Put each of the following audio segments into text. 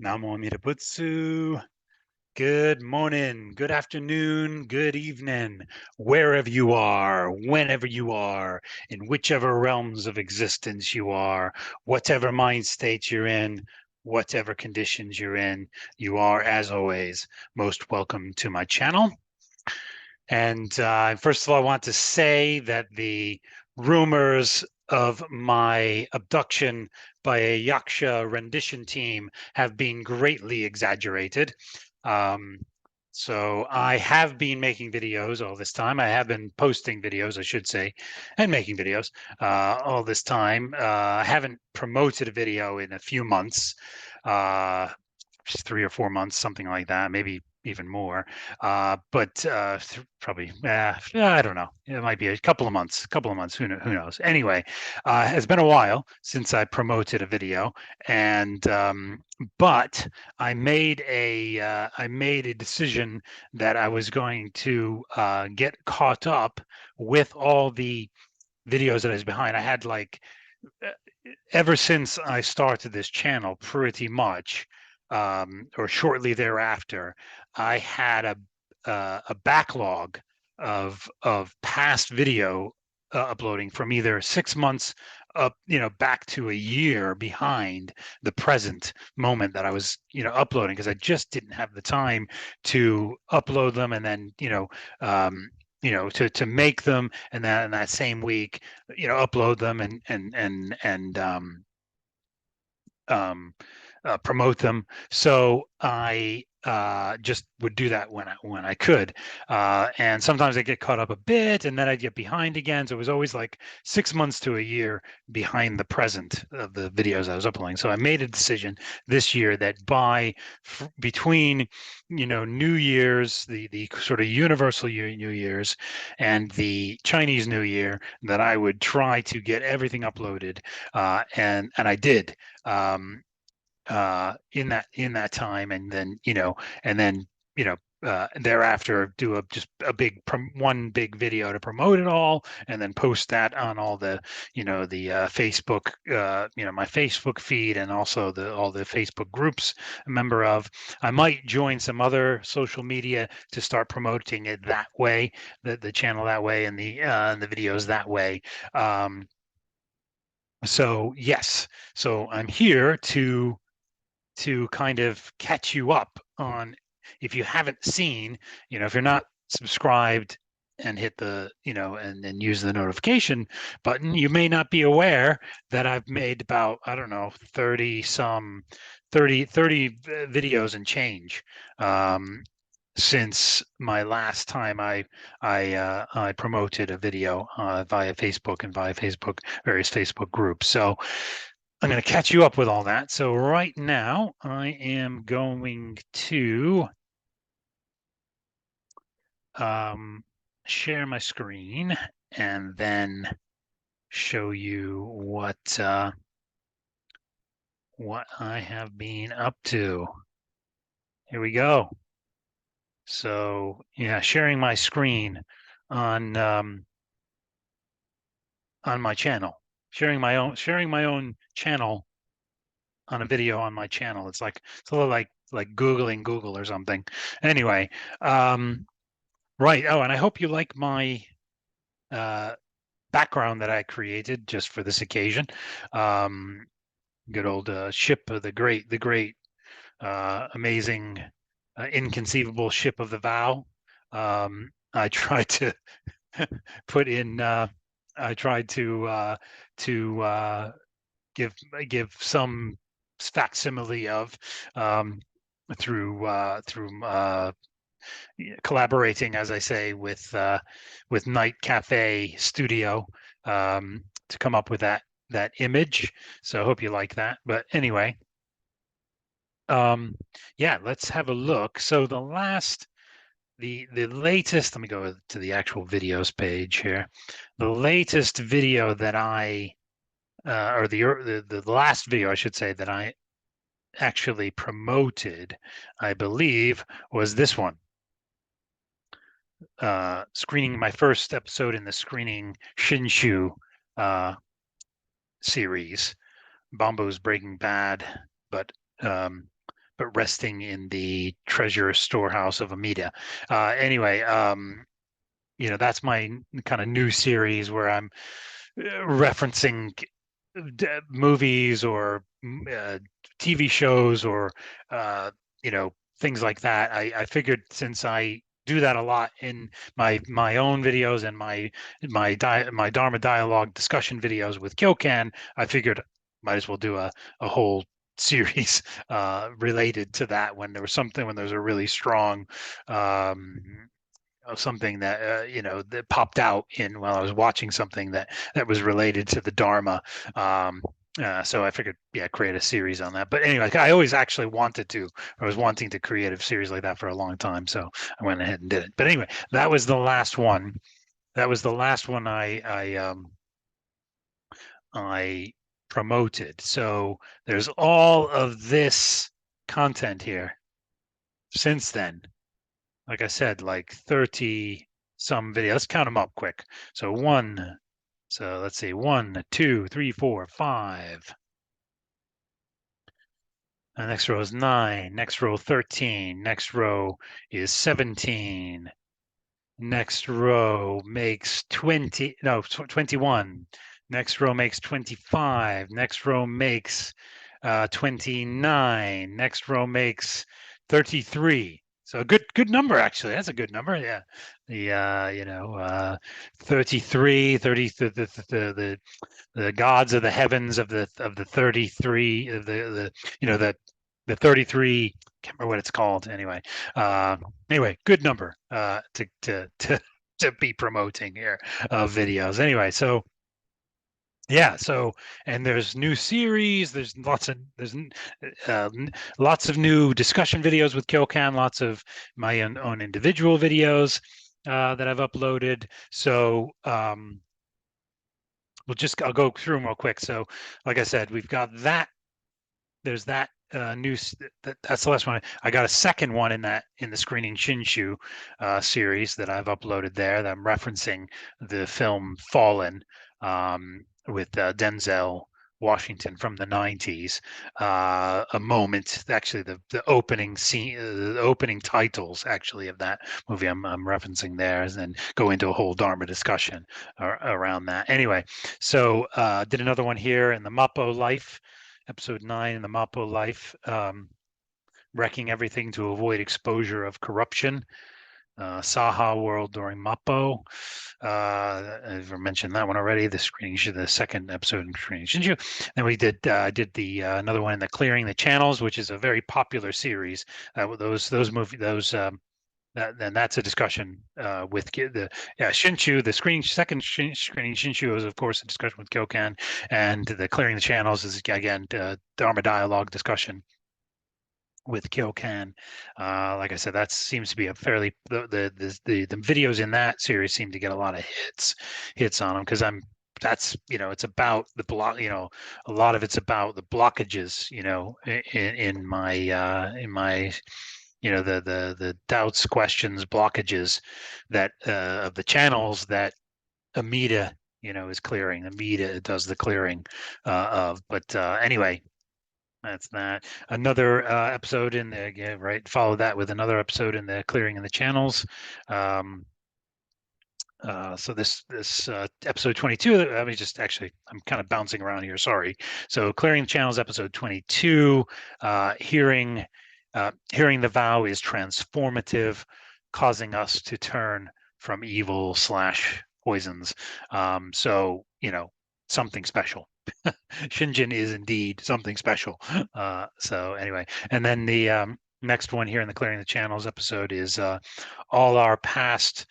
Namo Amida Butsu. Good morning, good afternoon, good evening, wherever you are, whenever you are, in whichever realms of existence you are, whatever mind state you're in, whatever conditions you're in, you are, as always, most welcome to my channel. And first of all, I want to say that the rumors of my abduction by a Yaksha rendition team have been greatly exaggerated. So I have been making videos all this time. I have been posting videos, I should say, and making videos all this time. I haven't promoted a video in a few months, 3 or 4 months, something like that, maybe even more. But probably, I don't know. It might be a couple of months. Who knows? Anyway, it's been a while since I promoted a video, and but I made a decision that I was going to get caught up with all the videos that I was behind. I had like ever since I started this channel, pretty much, or shortly thereafter, I had a backlog of past video uploading from either 6 months up, back to a year behind the present moment that I was, uploading, because I just didn't have the time to upload them and then, to make them and then in that same week, upload them and promote them. So I just would do that when I could, and sometimes I get caught up a bit, and then I get behind again. So it was always like 6 months to a year behind the present of the videos I was uploading. So I made a decision this year that between New Year's, the sort of universal New Year's, and the Chinese New Year, that I would try to get everything uploaded, and I did. In that time, and then thereafter do just a one big video to promote it all, and then post that on all the the Facebook, my Facebook feed, and also all the Facebook groups I'm a member of. I might join some other social media to start promoting it that way, the channel that way, and the videos that way. So yes, so I'm here to kind of catch you up on, if you haven't seen, if you're not subscribed and hit the, and use the notification button, you may not be aware that I've made about, I don't know, 30 videos and change, since my last time I promoted a video via Facebook and via various Facebook groups. So I'm going to catch you up with all that. So right now I am going to share my screen and then show you what I have been up to. Here we go. So yeah, sharing my screen on my channel, sharing my own channel on a video on my channel. It's a little like Googling Google or something. Anyway, right. Oh, and I hope you like my background that I created just for this occasion. Good old ship of the great, amazing, inconceivable ship of the Vow. I tried to put in. I tried to give some facsimile of, through collaborating, as I say, with NightCafe AI Studio, to come up with that image. So I hope you like that. But anyway, yeah, let's have a look. So the latest, let me go to the actual videos page here. The latest video that I or the last video, I should say, that I actually promoted, I believe, was this one. Screening my first episode in the Screening Shinshu series. Bombo's Breaking Bad, but but resting in the treasure storehouse of Amida. Anyway, that's my kind of new series where I'm referencing movies or TV shows or uh, things like that. I figured since I do that a lot in my own videos and my Dharma dialogue discussion videos with Kyokan, I figured might as well do a whole series related to that when there was a really strong um, something that that popped out in while I was watching something that was related to the Dharma. So I figured, yeah, create a series on that. But anyway, I always actually wanted to. I was wanting to create a series like that for a long time, so I went ahead and did it. But anyway, that was the last one. That was the last one I promoted. So there's all of this content here since then. Like I said, like 30 some videos. Let's count them up quick. So let's see, 1, 2, 3, 4, 5. The next row is 9. Next row 13. Next row is 17. Next row makes 20. No, 21. Next row makes 25. Next row makes 29. Next row makes 33. So good number actually. That's a good number. Yeah. The 33, 30 the gods of the heavens of the 33 the 33, can't remember what it's called anyway. Anyway, good number to be promoting here of videos. Anyway, so yeah, so and there's new series. Uh, lots of new discussion videos with Kyokan. Lots of my own individual videos that I've uploaded. So I'll go through them real quick. So, like I said, we've got that. There's that that's the last one. I got a second one in the Screening Shinshu series that I've uploaded there that I'm referencing the film Fallen with Denzel Washington from the 90s. A moment, actually, the opening scene, the opening titles actually of that movie I'm referencing there, and then go into a whole Dharma discussion around that. Anyway, so did another one here in the Mappo Life, episode 9 in the Mappo Life, wrecking everything to avoid exposure of corruption. Saha World during Mappo. I've mentioned that one already. The second episode in Screening Shinju. Then we did the another one in the Clearing the Channels, which is a very popular series. Those movie those. And that's a discussion with Shinshu. The second screening Shinshu is, of course, a discussion with Kyokan, and the Clearing the Channels is again Dharma dialogue discussion with Kyokan. Like I said, that seems to be a fairly the videos in that series seem to get a lot of hits on them because it's about the block, a lot of it's about the blockages, in my the doubts, questions, blockages that of the channels that Amida is clearing. Amida does the clearing of. But anyway, that's that. Another episode in the follow that with another episode in the Clearing in the Channels. So this episode 22. Let me just I'm kind of bouncing around here. Sorry. So Clearing the Channels, episode 22. Hearing the vow is transformative, causing us to turn from evil / poisons. So something special. Shinjin is indeed something special. So anyway, and then the next one here in the Clearing the Channels episode is all our past,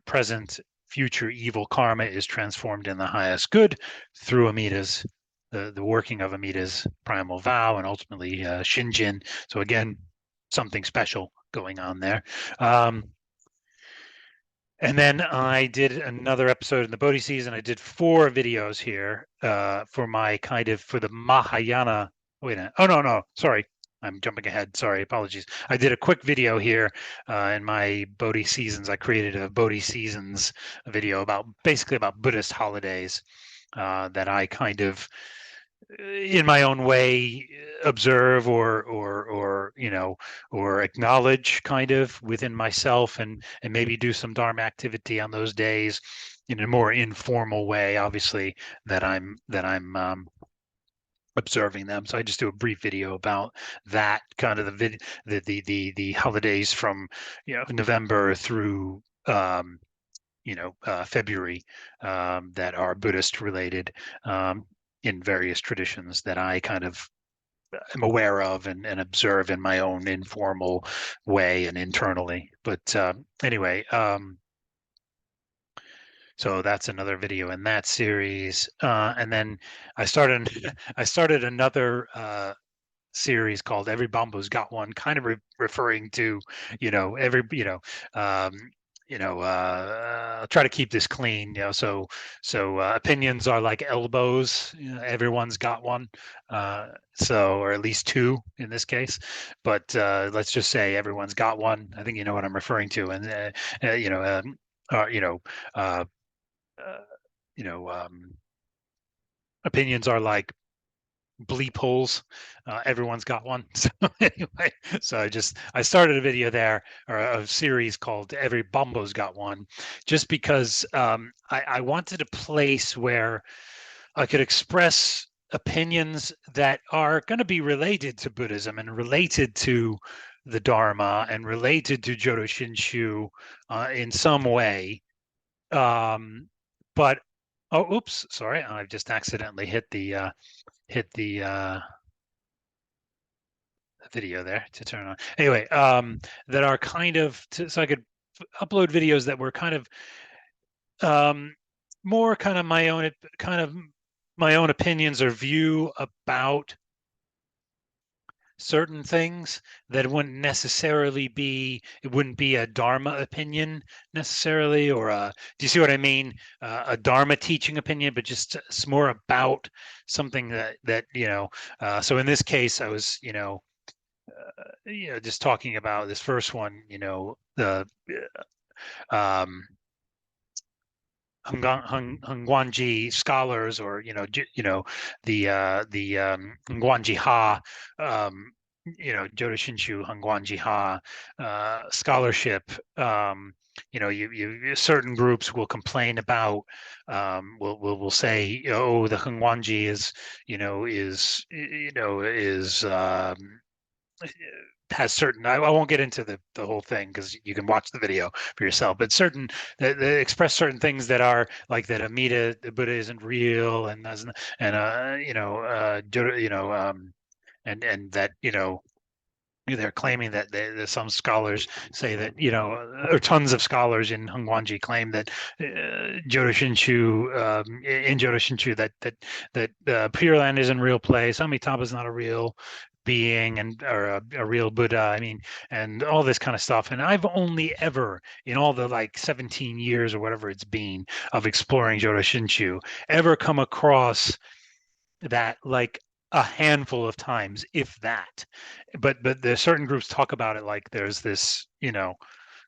present, future evil karma is transformed in the highest good through Amida's the working of Amida's primal vow and ultimately Shinjin. So again, something special going on there. And then I did another episode in the Bodhi season. I did 4 videos here for the Mahayana. Wait a minute. Oh, no. Sorry. I'm jumping ahead. Sorry. Apologies. I did a quick video here in my Bodhi seasons. I created a Bodhi seasons video basically about Buddhist holidays that I kind of in my own way observe or or or acknowledge kind of within myself, and maybe do some Dharma activity on those days in a more informal way, obviously, that I'm observing them. So I just do a brief video about that kind of the holidays from November through February, that are Buddhist related, in various traditions that I kind of am aware of and observe in my own informal way and internally. But anyway, so that's another video in that series. And then I started I started another series called Every Bambo's Got One, kind of referring to, every, um, try to keep this clean, opinions are like elbows, everyone's got one, or at least two in this case, but let's just say everyone's got one. I think you know what I'm referring to, and uh, you know, um, uh, you know, uh, uh, you know, opinions are like bleep holes. Everyone's got one. So anyway, I started a video there, or a series called Every Bumbo's Got One, just because I wanted a place where I could express opinions that are going to be related to Buddhism and related to the Dharma and related to Jodo Shinshu in some way. But oh, oops, sorry, I've just accidentally hit the video there to turn on. Anyway, that are kind of so I could upload videos that were kind of more kind of my own opinions or view about certain things that wouldn't necessarily be, it wouldn't be a Dharma opinion necessarily, or do you see what I mean? A Dharma teaching opinion, but just it's more about something that so in this case I was just talking about this first one, the um, Hongwan-ji scholars, or the Hongwanj-ha, Jodo Shinshu Hongwanj-ha scholarship. Certain groups will complain about, will say, oh, the Hongwan-ji is has certain, I won't get into the whole thing because you can watch the video for yourself, but certain that express certain things that are like that Amida, the Buddha isn't real, and doesn't, and and that they're claiming that some scholars say that, or tons of scholars in Hongwanji claim that Jodo Shinshu, in Jodo Shinshu, that Pure Land isn't a real place, Amitabha is not a real being, and or a real Buddha. I mean, and all this kind of stuff. And I've only ever, in all the like 17 years or whatever it's been of exploring Jodo Shinshu, ever come across that like a handful of times, if that. But there's certain groups talk about it like there's this,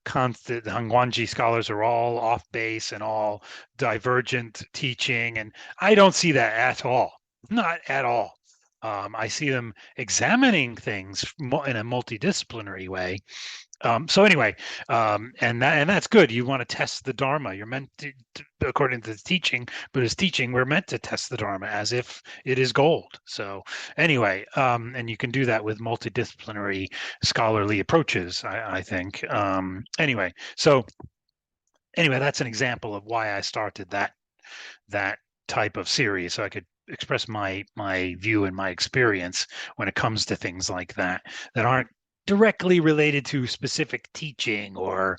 constant, the Hongwanji scholars are all off base and all divergent teaching, and I don't see that at all. Not at all. I see them examining things in a multidisciplinary way. So anyway, and that's good. You want to test the Dharma. You're meant to, according to the teaching, Buddha's teaching, we're meant to test the Dharma as if it is gold. So anyway, and you can do that with multidisciplinary scholarly approaches, I think. Anyway, that's an example of why I started that type of series, so I could express my view and my experience when it comes to things like that aren't directly related to specific teaching or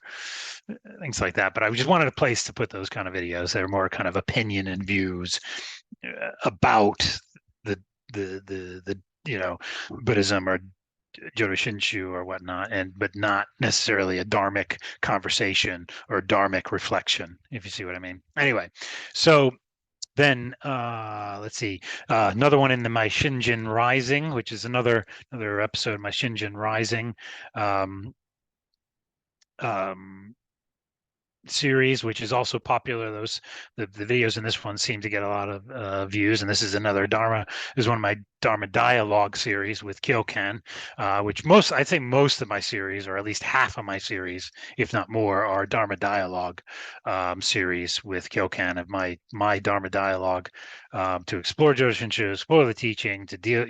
things like that. But I just wanted a place to put those kind of videos that are more kind of opinion and views about the Buddhism or Jodo Shinshu or whatnot, but not necessarily a dharmic conversation or dharmic reflection, if you see what I mean. Anyway, so then let's see, another one in my Shinjin Rising, which is another episode of my Shinjin Rising. Um, um, series, which is also popular. The videos in this one seem to get a lot of views, and this is another Dharma. This is one of my Dharma dialogue series with Kyokan, which I'd say most of my series, or at least half of my series, if not more, are Dharma dialogue series with Kyokan of my Dharma dialogue to explore Joshinshu, explore the teaching, to deal,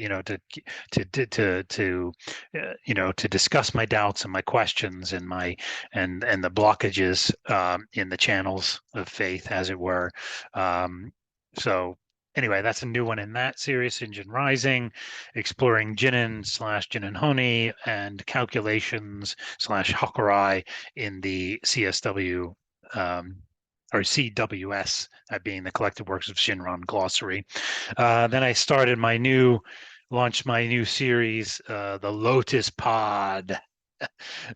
to discuss my doubts and my questions and the blockages in the channels of faith, as it were. So anyway, that's a new one in that series, Injin Rising, exploring Jinin Honi and calculations slash Hakurai in the CSW or CWS, that being the collected works of Shinran glossary. Then I launched my new series, the Lotus Pod.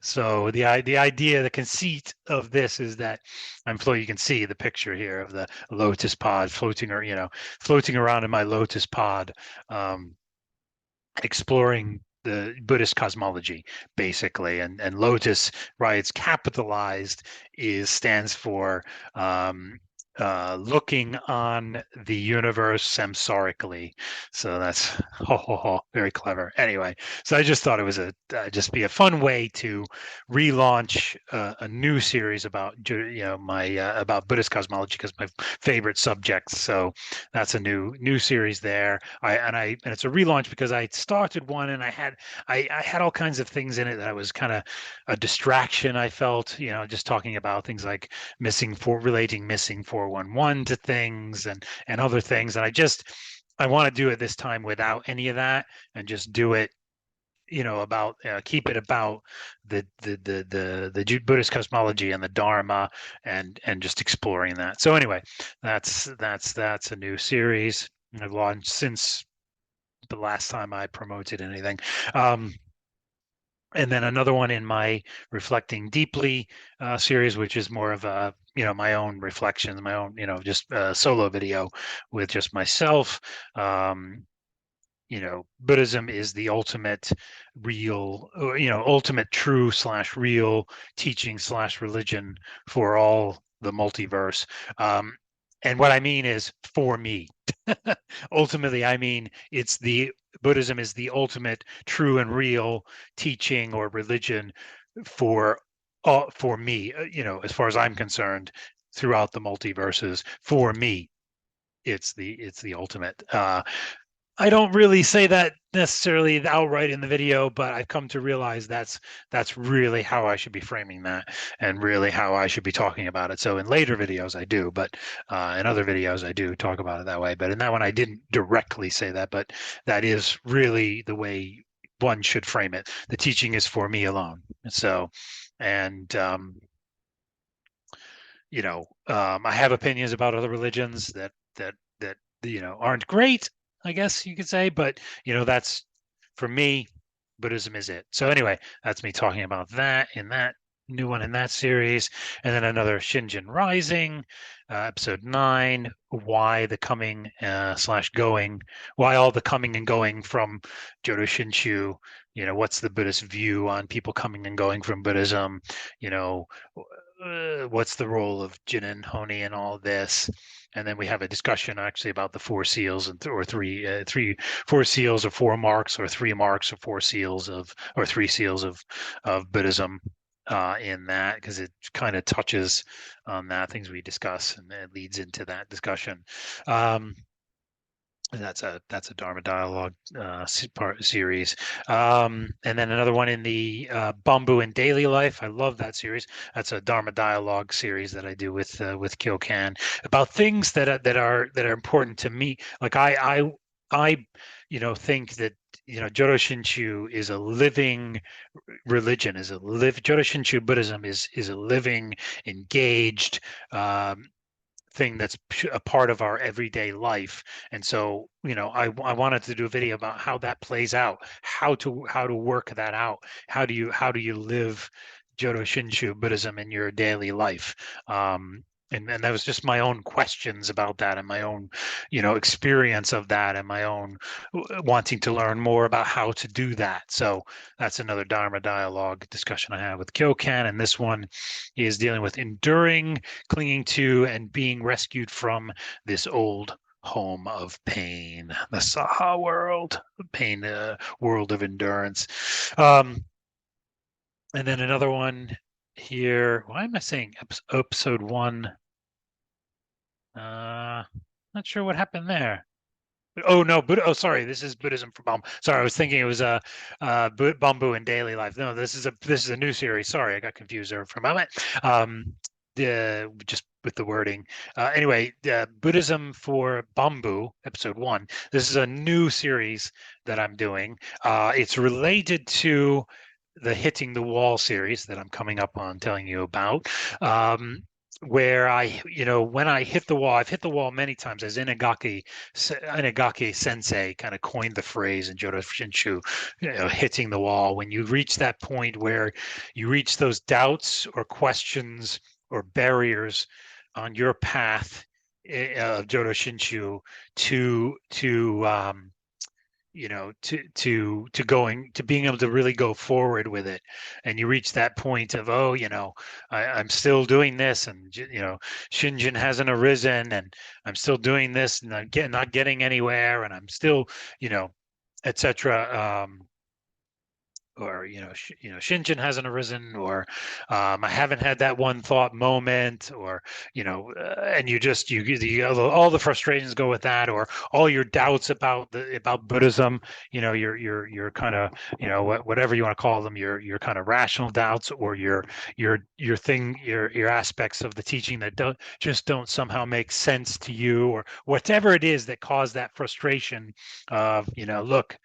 So the idea, the conceit of this is that you can see the picture here of the lotus pod floating around in my lotus pod, exploring the Buddhist cosmology, basically. And lotus, right, it's capitalized, stands for looking on the universe samsarically. So that's very clever. Anyway, so I just thought it was just be a fun way to relaunch a new series about my about Buddhist cosmology, because my favorite subjects. So that's a new series there. And it's a relaunch because I started one and I had all kinds of things in it that I was kind of a distraction. I felt, just talking about things like relating missing 411 to things and other things. And I want to do it this time without any of that and just do it, about keep it about the Buddhist cosmology and the Dharma and just exploring that. So anyway, that's a new series I've launched since the last time I promoted anything. And then another one in my Reflecting Deeply series, which is more of a, my own reflections, my own, just a solo video with just myself. Buddhism is the ultimate real, ultimate true slash real teaching slash religion for all the multiverse. And what I mean is for me. Ultimately, I mean, Buddhism is the ultimate true and real teaching or religion for me, as far as I'm concerned, throughout the multiverses. For me, it's the ultimate. I don't really say that necessarily outright in the video, but I've come to realize that's really how I should be framing that and really how I should be talking about it. So in later videos I do, but in other videos I do talk about it that way. But in that one I didn't directly say that, but that is really the way one should frame it. The teaching is for me alone. So, and I have opinions about other religions that aren't great, I guess you could say, but that's, for me, Buddhism is it. So anyway, that's me talking about that in that new one in that series. And then another Shinjin Rising, episode 9, why the coming slash going, why all the coming and going from Jodo Shinshu, what's the Buddhist view on people coming and going from Buddhism, what's the role of Jin and Honi and all this. And then we have a discussion actually about the 4 seals or 4 seals or 4 marks or 3 marks or 4 seals or 3 seals of Buddhism in that, because it kind of touches on that, things we discuss, and it leads into that discussion. That's a Dharma dialogue series, and then another one in the Bamboo in Daily Life. I love that series. That's a Dharma dialogue series that I do with Kyokan about things that are important to me. Like I think that Jodo Shinshu is a living religion, Jodo Shinshu Buddhism is a living, engaged thing that's a part of our everyday life. And so I wanted to do a video about how that plays out, how to work that out. How do you live Jodo Shinshu Buddhism in your daily life? and that was just my own questions about that and my own, experience of that and my own wanting to learn more about how to do that. So that's another Dharma dialogue discussion I have with Kyokan, and this one is dealing with enduring, clinging to, and being rescued from this old home of pain, the Saha world, pain, world of endurance. And then another one here. Why am I saying episode one? Not sure what happened there. Oh no, oh sorry, this is Buddhism for Bamboo. Sorry, I was thinking it was Bamboo in daily life. No, this is a new series. Sorry, I got confused there for a moment. The just with the wording. Anyway, Buddhism for Bamboo, episode one. This is a new series that I'm doing. It's related to the hitting the wall series that I'm coming up on telling you about. Where when I hit the wall, I've hit the wall many times, as Inagaki Sensei kind of coined the phrase in Jodo Shinshu, hitting the wall. When you reach that point where you reach those doubts or questions or barriers on your path of Jodo Shinshu to being able to really go forward with it, and you reach that point of, I'm still doing this, and Shinjin hasn't arisen, and I'm still doing this, and I'm not getting anywhere, and I'm still, etc. Or Shinjin hasn't arisen, or I haven't had that one thought moment, or and all the frustrations go with that, or all your doubts about Buddhism, your kind of whatever you want to call them, your kind of rational doubts, or your aspects of the teaching that don't somehow make sense to you, or whatever it is that caused that frustration of, look,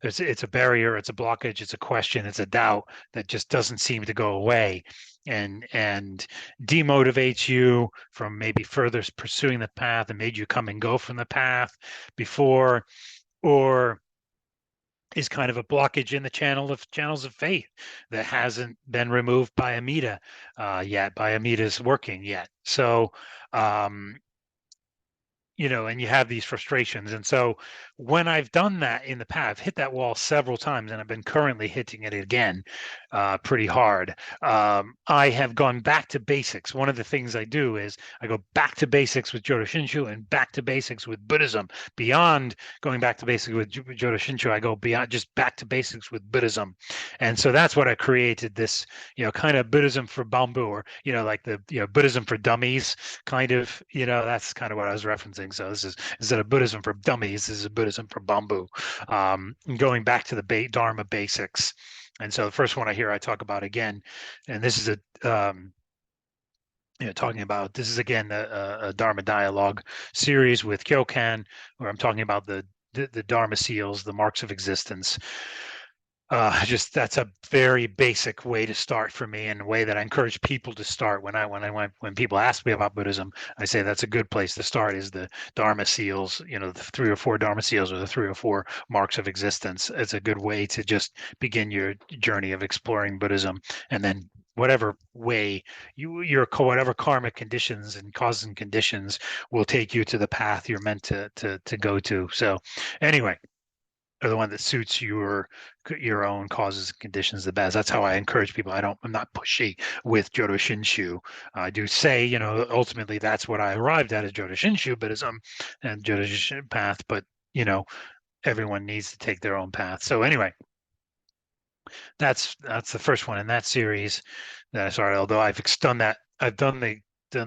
it's a barrier, it's a blockage, it's a question, it's a doubt that just doesn't seem to go away, and demotivates you from maybe further pursuing the path, and made you come and go from the path before, or is kind of a blockage in the channels of faith that hasn't been removed by Amida yet, by Amida's working yet. So and you have these frustrations. And so when I've done that in the past, I've hit that wall several times, and I've been currently hitting it again pretty hard. I have gone back to basics. One of the things I do is I go back to basics with Jodo Shinshu and back to basics with Buddhism. Beyond going back to basics with Jodo Shinshu, I go beyond just back to basics with Buddhism. And so that's what I created, this, kind of Buddhism for Bamboo, or, like the, Buddhism for dummies kind of, that's kind of what I was referencing. So this is, instead of Buddhism for dummies, this is Buddhism for Bamboo, going back to the Dharma basics. And so the first one I talk about again, and this is talking about, this is again a Dharma dialogue series with Kyokan, where I'm talking about the Dharma seals, the marks of existence. That's a very basic way to start for me, and a way that I encourage people to start. When people ask me about Buddhism, I say that's a good place to start, is the Dharma seals, the 3 or 4 Dharma seals, or the 3 or 4 marks of existence. It's a good way to just begin your journey of exploring Buddhism, and then whatever way whatever karmic conditions and causes and conditions will take you to the path you're meant to go to. So anyway, or the one that suits your own causes and conditions the best. That's how I encourage people. I'm not pushy with Jodo Shinshu. I do say, ultimately that's what I arrived at, is Jodo Shinshu Buddhism and Jodo Shinshu path, but everyone needs to take their own path. So anyway, that's the first one in that series that I started. Although I've done the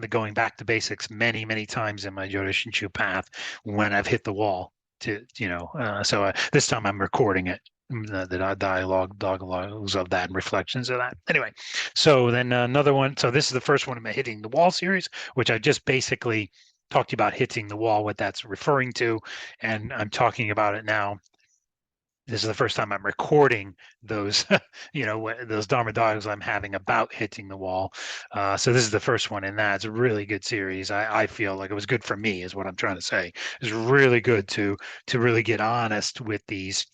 going back to basics many times in my Jodo Shinshu path when I've hit the wall. So this time I'm recording it, the dialogues of that and reflections of that. Anyway, so then another one. So this is the first one in my hitting the wall series, which I just basically talked about hitting the wall, what that's referring to, and I'm talking about it now. This is the first time I'm recording those, those Dharma dialogues I'm having about hitting the wall. So this is the first one in that. It's a really good series. I feel like it was good for me, is what I'm trying to say. It's really good to really get honest with these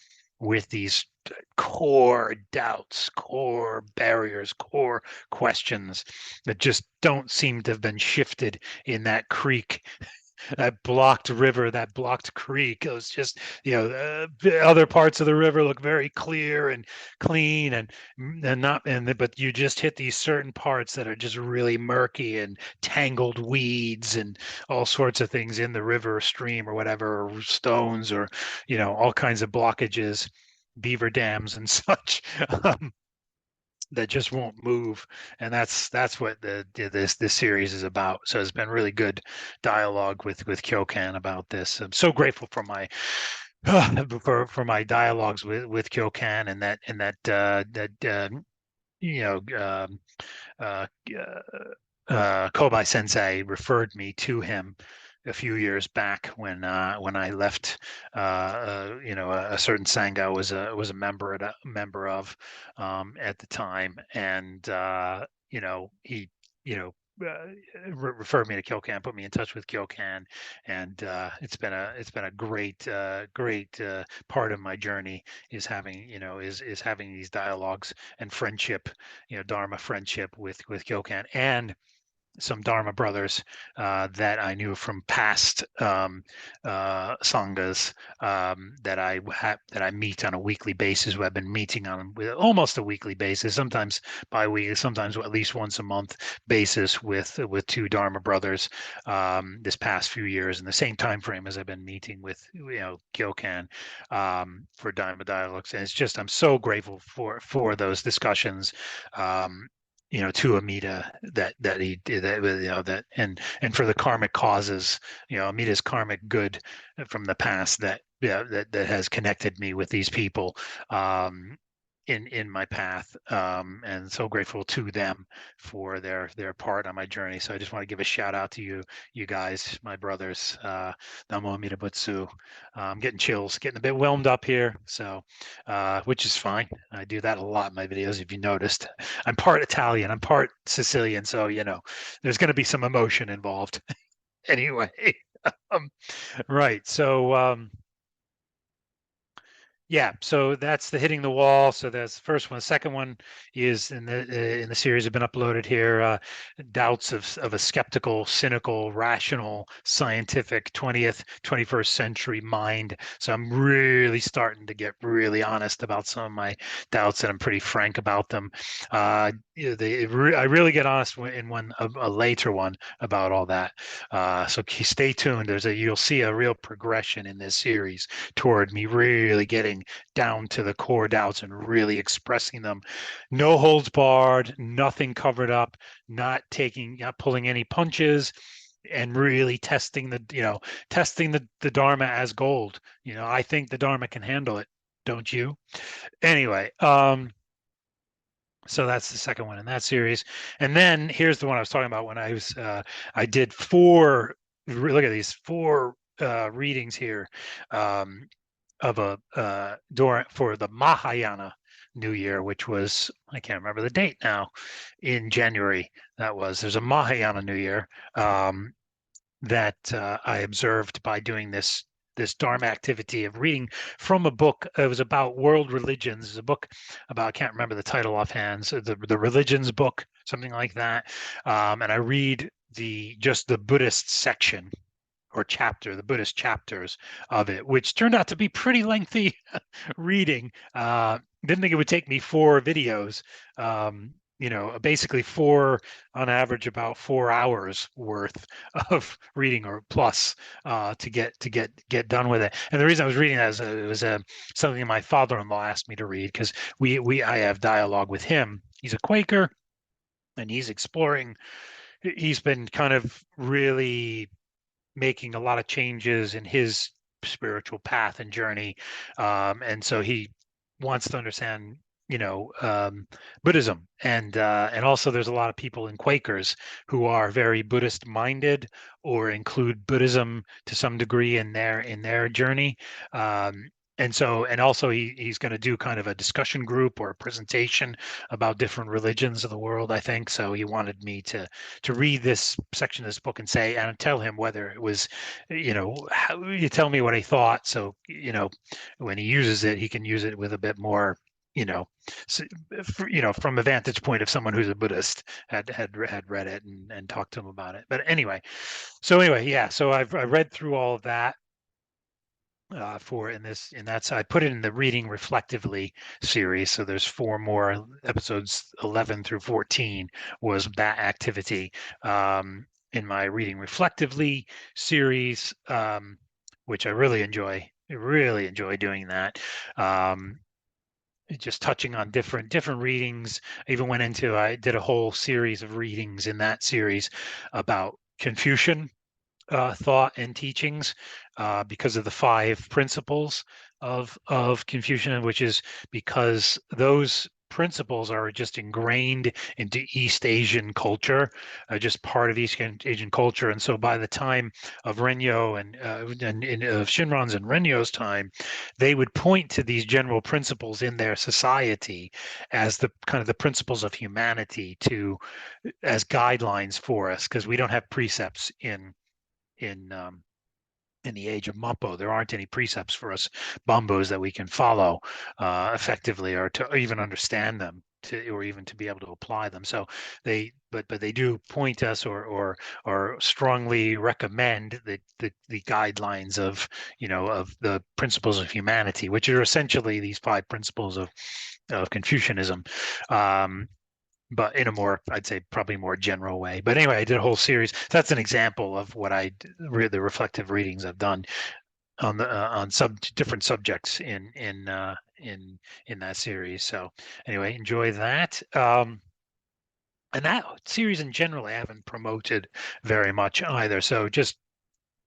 core doubts, core barriers, core questions that just don't seem to have been shifted in that creek, that blocked river, that blocked creek. It was just, other parts of the river look very clear and clean, and not, but you just hit these certain parts that are just really murky and tangled weeds and all sorts of things in the river or stream or whatever, or stones, or all kinds of blockages, beaver dams and such. um, that just won't move, and that's what this series is about. So it's been really good dialogue with Kyokan about this. I'm so grateful for my for my dialogues with Kyokan, and that you know uh, Kobai Sensei referred me to him a few years back when I left. A certain sangha was a member of at the time, and he you know. Referred me to Kyokan, put me in touch with Kyokan, and it's been a great part of my journey, is having is having these dialogues and friendship, Dharma friendship with Kyokan, and some Dharma brothers that I knew from past sanghas, that I meet on a weekly basis. Who I've been meeting on with almost a weekly basis, sometimes bi-weekly, sometimes at least once a month basis with two Dharma brothers this past few years in the same time frame as I've been meeting with Kyokan for Dharma dialogues. And it's just, I'm so grateful for those discussions. To Amita, that he did that, that, and for the karmic causes, Amita's karmic good from the past, that has connected me with these people in my path, and so grateful to them for their part on my journey. So I just want to give a shout out to you guys, my brothers. Namo Amida Butsu. I'm getting chills, getting a bit whelmed up here, so which is fine. I do that a lot in my videos, if you noticed. I'm part Italian, I'm part Sicilian, so there's going to be some emotion involved. Anyway, um, right. So yeah, so that's the hitting the wall. So that's the first one. The second one is in the series have been uploaded here. Doubts of a skeptical, cynical, rational, scientific 20th, 21st century mind. So I'm really starting to get really honest about some of my doubts, and I'm pretty frank about them. I really get honest in a later one about all that. So stay tuned. You'll see a real progression in this series toward me really getting down to the core doubts and really expressing them. No holds barred, nothing covered up, not pulling any punches, and really testing the Dharma as gold. I think the Dharma can handle it. Don't you? Anyway, so that's the second one in that series. And then here's the one I was talking about when I did four, look at these four readings here. Of for the Mahayana New Year, which was, I can't remember the date now, in January. There's a Mahayana New Year that I observed by doing this Dharma activity of reading from a book. It was about world religions. It's a book about, I can't remember the title offhand, so the religions book, something like that. And I read just the Buddhist section or chapter, the Buddhist chapters of it, which turned out to be pretty lengthy reading. Didn't think it would take me 4 videos. Basically on average, about 4 hours worth of reading or plus to get done with it. And the reason I was reading that is it was something my father-in-law asked me to read, because I have dialogue with him. He's a Quaker, and he's exploring. He's been kind of really making a lot of changes in his spiritual path and journey, and so he wants to understand Buddhism, and also there's a lot of people in Quakers who are very Buddhist minded, or include Buddhism to some degree in their journey. and also he's going to do kind of a discussion group or a presentation about different religions of the world, I think. So he wanted me to read this section of this book and say and tell him whether it was, how, you tell me what he thought. So when he uses it, he can use it with a bit more, you know, from a vantage point of someone who's a Buddhist had read it and talked to him about it. But anyway, yeah. So I read through all of that for in that, so I put it in the reading reflectively series. So there's 4 more episodes. 11 through 14 was that activity in my reading reflectively series, which I really enjoy. I really enjoy doing that. Just touching on different readings. I did a whole series of readings in that series about Confucian thought and teachings because of the 5 principles of Confucian, which is because those principles are just ingrained into East Asian culture, just part of East Asian culture. And so by the time of Renyo and of Shinran's and Renyo's time, they would point to these general principles in their society as the kind of the principles of humanity as guidelines for us, because we don't have precepts in in the age of Mappo. There aren't any precepts for us Bombos that we can follow effectively, or to even understand them, or even to be able to apply them. So but they do point us or strongly recommend the guidelines of the principles of humanity, which are essentially these 5 principles of Confucianism. But in a more, I'd say, probably more general way. But anyway, I did a whole series. That's an example of what the reflective readings I've done on the on different subjects in that series. So anyway, enjoy that. And that series in general, I haven't promoted very much either. So just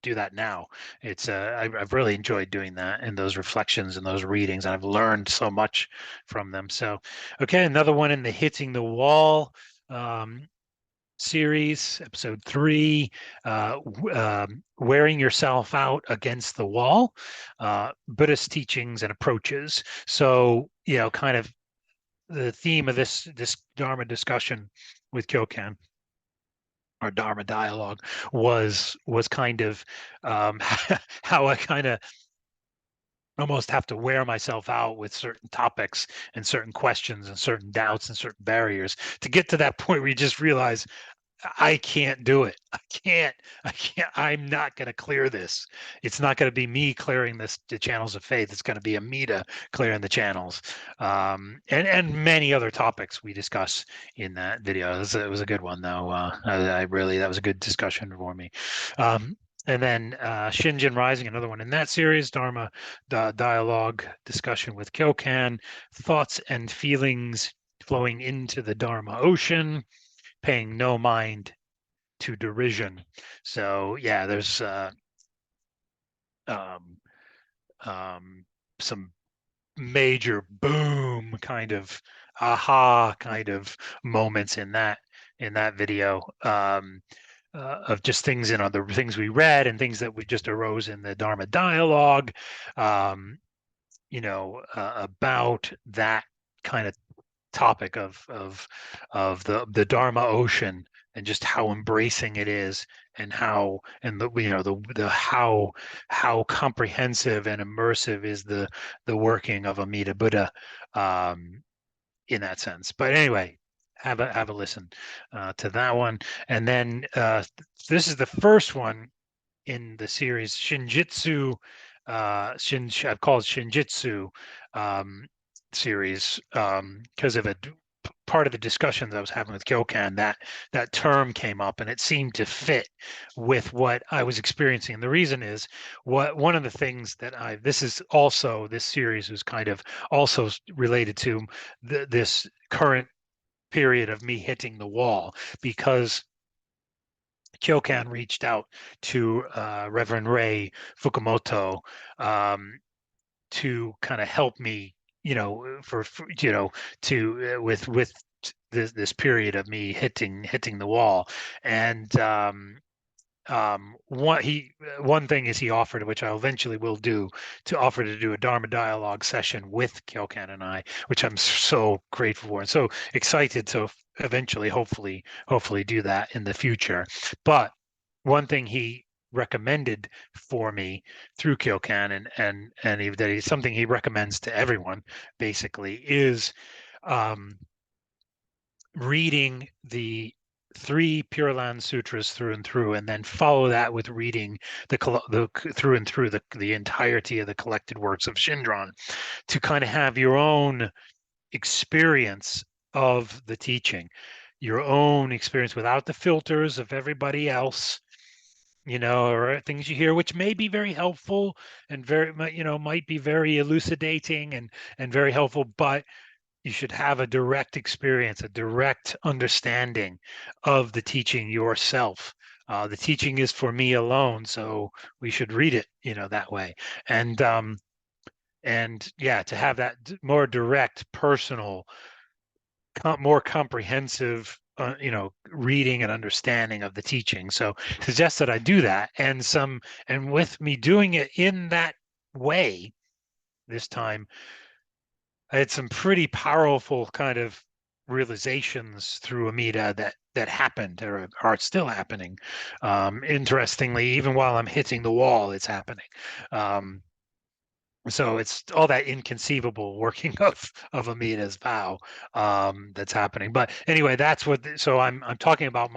do that now. I've really enjoyed doing that and those reflections and those readings, and I've learned so much from them. So, okay, another one in the hitting the wall series, episode 3, wearing yourself out against the wall, Buddhist teachings and approaches. So, kind of the theme of this Dharma discussion with Kyokan, our Dharma dialogue, was kind of how I kind of almost have to wear myself out with certain topics and certain questions and certain doubts and certain barriers to get to that point where you just realize I can't do it. I can't. I'm not going to clear this. It's not going to be me clearing the channels of faith. It's going to be Amida clearing the channels, and many other topics we discuss in that video. It was a good one, though. I really, that was a good discussion for me. And then Shinjin Rising, another one in that series, Dharma dialogue discussion with Kyokan, thoughts and feelings flowing into the Dharma ocean, paying no mind to derision. So yeah, there's um, some major boom kind of aha kind of moments in that video, of just things the things we read and things that we just arose in the Dharma dialogue, about that kind of topic of the Dharma ocean, and just how embracing it is, and the how comprehensive and immersive is the working of Amida Buddha, in that sense. But anyway, have a listen to that one. And then this is the first one in the series Shinjitsu, I've called Shinjitsu series, because of a part of the discussions I was having with Kyokan, that term came up and it seemed to fit with what I was experiencing. And the reason is, one of the things this series is kind of also related to this current period of me hitting the wall, because Kyokan reached out to Reverend Ray Fukumoto, to kind of help me, for to with this period of me hitting the wall. And one thing is he offered, which I eventually will do, to offer to do a Dharma dialogue session with Kyokan and I, which I'm so grateful for and so excited to eventually, hopefully do that in the future. But one thing he recommended for me through Kyokan that is something he recommends to everyone basically is reading the three Pure Land Sutras through and through, and then follow that with reading the through and through the entirety of the collected works of Shindron to kind of have your own experience of the teaching, your own experience without the filters of everybody else, or things you hear, which may be very helpful and might be very elucidating and very helpful, but you should have a direct experience, a direct understanding of the teaching yourself. The teaching is for me alone, so we should read it, that way. And yeah, to have that more direct, personal, more comprehensive, reading and understanding of the teaching. So suggest that I do that, and with me doing it in that way this time, I had some pretty powerful kind of realizations through Amida that happened or are still happening. Interestingly, even while I'm hitting the wall, it's happening. So it's all that inconceivable working of Amida's vow that's happening. But anyway, that's what. So I'm talking about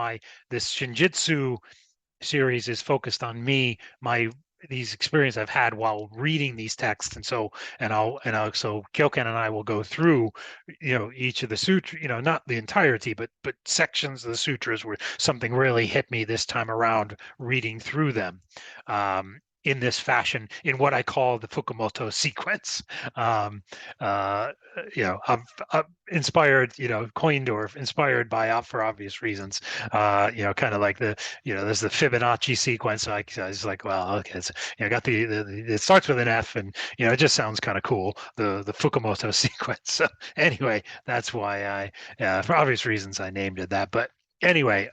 this Shinjitsu series is focused on me, these experiences I've had while reading these texts, and so so Kyokan and I will go through, each of the sutras, not the entirety, but sections of the sutras where something really hit me this time around reading through them. In this fashion, in what I call the Fukumoto sequence. Um, uh, I'm inspired, coined or inspired by, for obvious reasons, kind of like there's the Fibonacci sequence. So I was like, well, okay, it's, got it starts with an F, and it just sounds kind of cool. The Fukumoto sequence. So anyway, that's why for obvious reasons, I named it that. But anyway,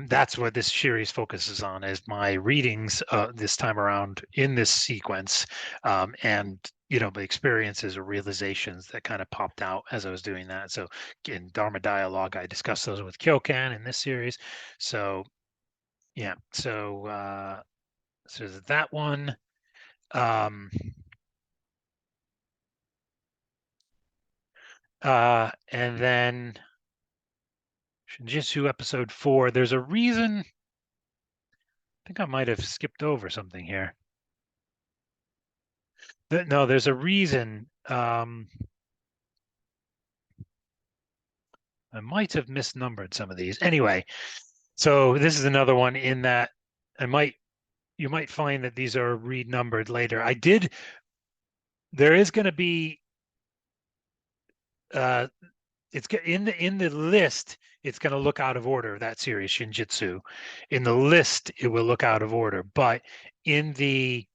that's what this series focuses on, is my readings this time around in this sequence, and the experiences or realizations that kind of popped out as I was doing that. So in Dharma dialogue, I discussed those with Kyokan in this series. So yeah, so there's that one. And then Shinjitsu episode 4. There's a reason. I think I might have skipped over something here. No, there's a reason. I might have misnumbered some of these. Anyway, so this is another one in that you might find that these are renumbered later. There is going to be it's in the list, it's going to look out of order, that series Shinjitsu. In the list it will look out of order, but in the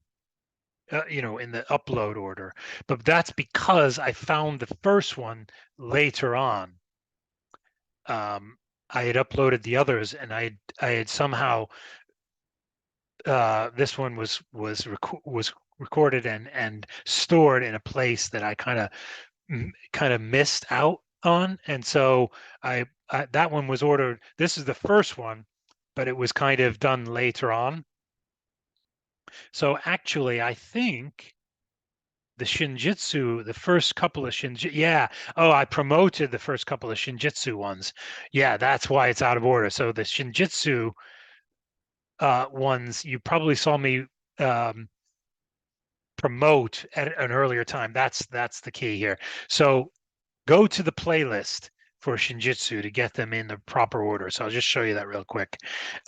in the upload order. But that's because I found the first one later on. I had uploaded the others, and I had somehow this one was recorded and stored in a place that I kind of missed out on, and so I that one was ordered. This is the first one, but it was kind of done later on. So actually, I think the Shinjitsu, the first couple of Shinjitsu, yeah. Oh, I promoted the first couple of Shinjitsu ones. Yeah, that's why it's out of order. So the Shinjitsu ones, you probably saw me promote at an earlier time. That's the key here. So go to the playlist for Shinjitsu to get them in the proper order. So I'll just show you that real quick.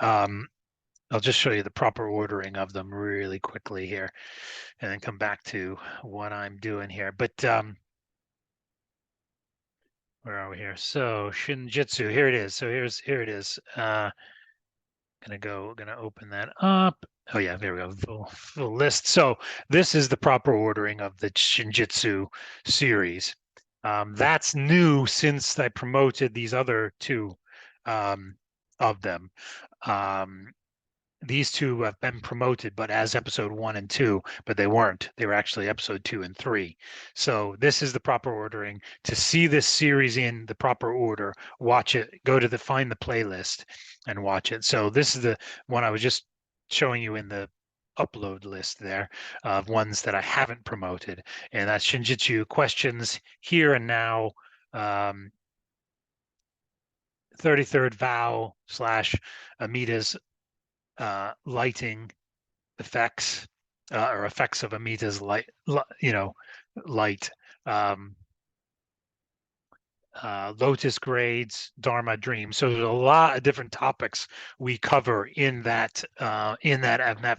I'll just show you the proper ordering of them really quickly here, and then come back to what I'm doing here. But where are we here? So Shinjitsu, here it is. So here it is. Gonna open that up. Oh yeah, there we go. Full list. So this is the proper ordering of the Shinjitsu series. That's new since I promoted these other two of them. Um, these two have been promoted, but as episode 1 and 2, but they weren't. They were actually episode 2 and 3. So this is the proper ordering. To see this series in the proper order, watch it, go to find the playlist and watch it. So this is the one I was just showing you in the upload list there of ones that I haven't promoted. And that's Shinjitsu Questions Here and Now, 33rd Vow / Amita's lighting effects, or effects of Amita's light, light, um, Lotus grades, Dharma dreams. So there's a lot of different topics we cover in that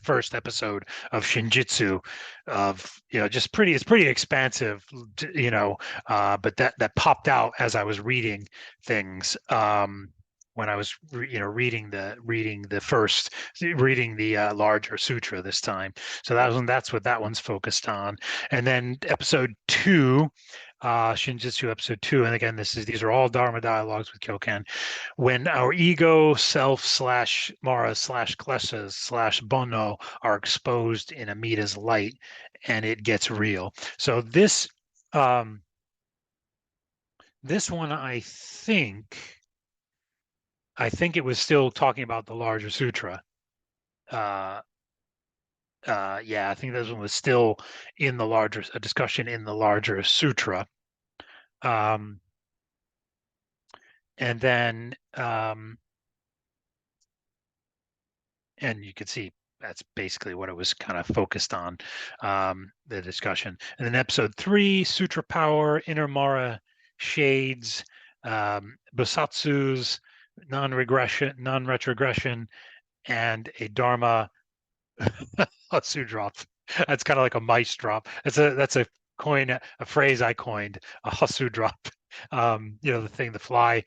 first episode of Shinjitsu. Of just pretty, it's pretty expansive, but that popped out as I was reading things. When I was reading the larger sutra this time. So that's what that one's focused on. And then episode 2, Shinjitsu episode 2, and again, these are all Dharma dialogues with Kyokan. When our ego, self / Mara / Kleshas / Bono are exposed in Amita's light, and it gets real. So this one, I think it was still talking about the larger sutra. Yeah, I think this one was still in the larger a discussion in the larger sutra. And then, and you can see that's basically what it was kind of focused on, the discussion. And then episode 3, Sutra Power, Inner Mara Shades, Bosatsu's non-retrogression, and a Dharma Hasu drop. That's kind of like a mice drop. That's a phrase I coined, a Hasu drop. The fly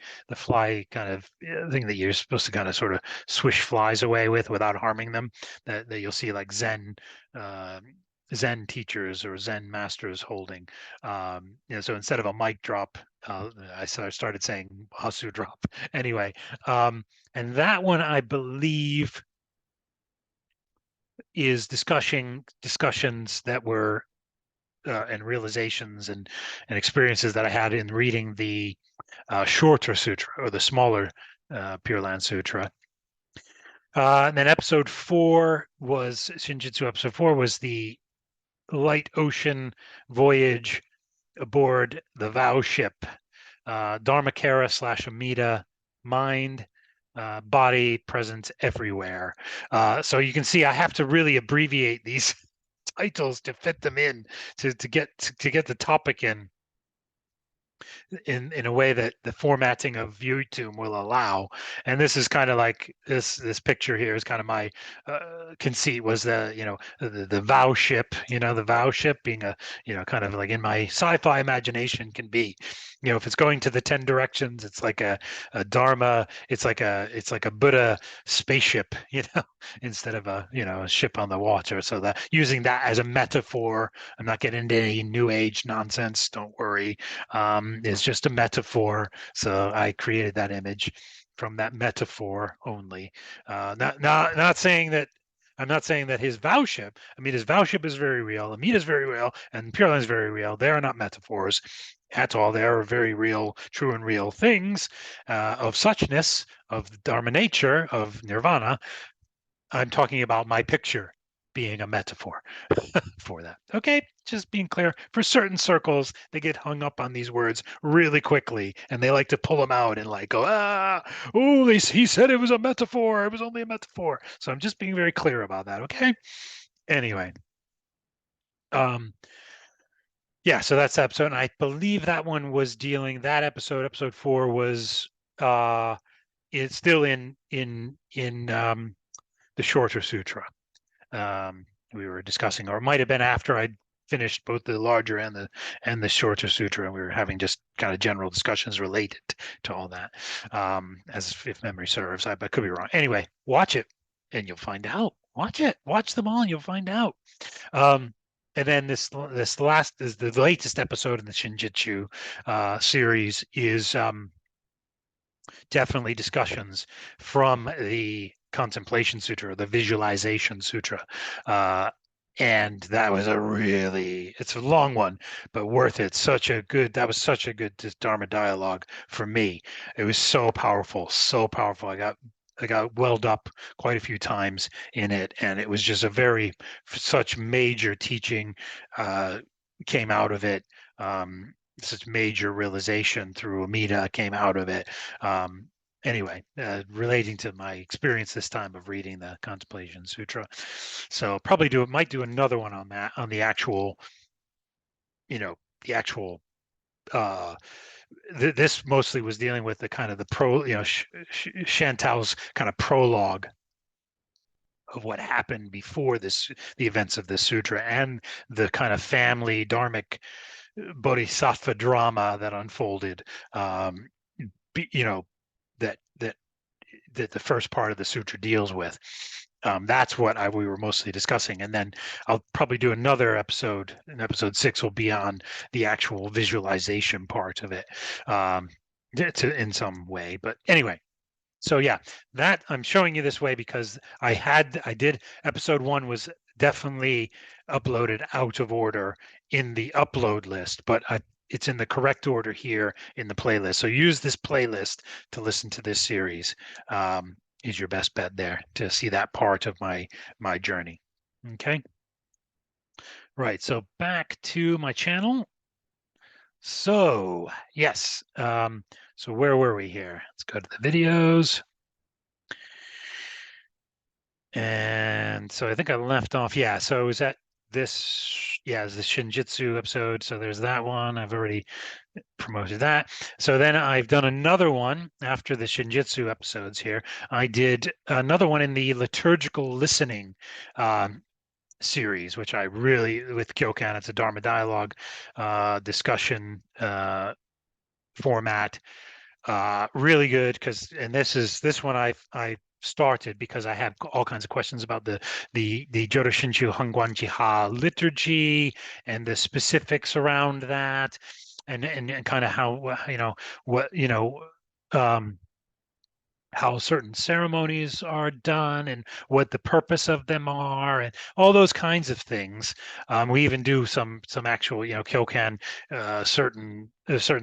kind of thing that you're supposed to kind of sort of swish flies away without harming them. That you'll see like Zen teachers or Zen masters holding. So instead of a mic drop, I started saying Hasu drop. Anyway, and that one I believe is discussions that were and realizations and experiences that I had in reading the shorter sutra or the smaller Pure Land Sutra. And then episode 4 was Shinjitsu. Episode 4 was the light ocean voyage aboard the Vow ship, Dharmakara / Amida, mind, body, presence everywhere. So you can see I have to really abbreviate these titles to fit them in to get the topic in a way that the formatting of YouTube will allow. And this is kind of like this picture here is kind of my conceit was the Vow ship, the Vow ship being a kind of like in my sci-fi imagination can be, if it's going to the 10 directions, it's like a Dharma, it's like a Buddha spaceship, instead of a ship on the water. So that using that as a metaphor, I'm not getting into any new age nonsense, don't worry. Is just a metaphor. So I created that image from that metaphor only. Not saying that I'm not saying that his vow ship, his vow ship is very real, Amita's very real, and Pure Land is very real. They are not metaphors at all. They are very real, true and real things of suchness, of Dharma nature, of nirvana. I'm talking about my picture being a metaphor for that. Okay, just being clear. For certain circles, they get hung up on these words really quickly, and they like to pull them out and like go, he said it was a metaphor. It was only a metaphor. So I'm just being very clear about that. Okay. Anyway, yeah. So that's the episode, and I believe that one was dealing. That episode 4 was it's still in the shorter sutra. We were discussing, or it might have been after I'd finished both the larger and the shorter sutra, and we were having just kind of general discussions related to all that, as if memory serves. I could be wrong. Anyway, watch it and you'll find out. Watch them all and you'll find out. And then this last is the latest episode in the Shinjitsu series is definitely discussions from the Contemplation Sutra, the Visualization Sutra. And that was it's a long one, but worth it. That was such a good Dharma dialogue for me. It was so powerful, so powerful. I got welled up quite a few times in it, and it was just such major teaching came out of it. Such major realization through Amida came out of it. Anyway, relating to my experience this time of reading the Contemplation Sutra. So probably might do another one on that, on the actual, the actual, uh, this mostly was dealing with the kind of the Chantal's kind of prologue of what happened before the events of this sutra, and the kind of family dharmic bodhisattva drama that unfolded, you know, that that that the first part of the sutra deals with. That's what we were mostly discussing. And then I'll probably do another episode, and episode 6 will be on the actual visualization part of it, in some way. But anyway, so yeah, that I'm showing you this way because episode 1 was definitely uploaded out of order in the upload list, but it's in the correct order here in the playlist. So use this playlist to listen to this series. Is your best bet there to see that part of my journey. Okay. Right. So back to my channel. So yes. So where were we here? Let's go to the videos. And so I think I left off. Yeah. So it was at this. Yeah, it's the Shinjitsu episode. So there's that one. I've already promoted that. So then I've done another one after the Shinjitsu episodes here. I did another one in the liturgical listening series, which I really, with Kyokan, it's a Dharma dialogue discussion format. Really good because, and this one I started because I had all kinds of questions about the Jodo Shinshu Hongwan-ji-ha liturgy and the specifics around that, and kind of how what how certain ceremonies are done and what the purpose of them are and all those kinds of things. We even do some actual, Kyokan, certain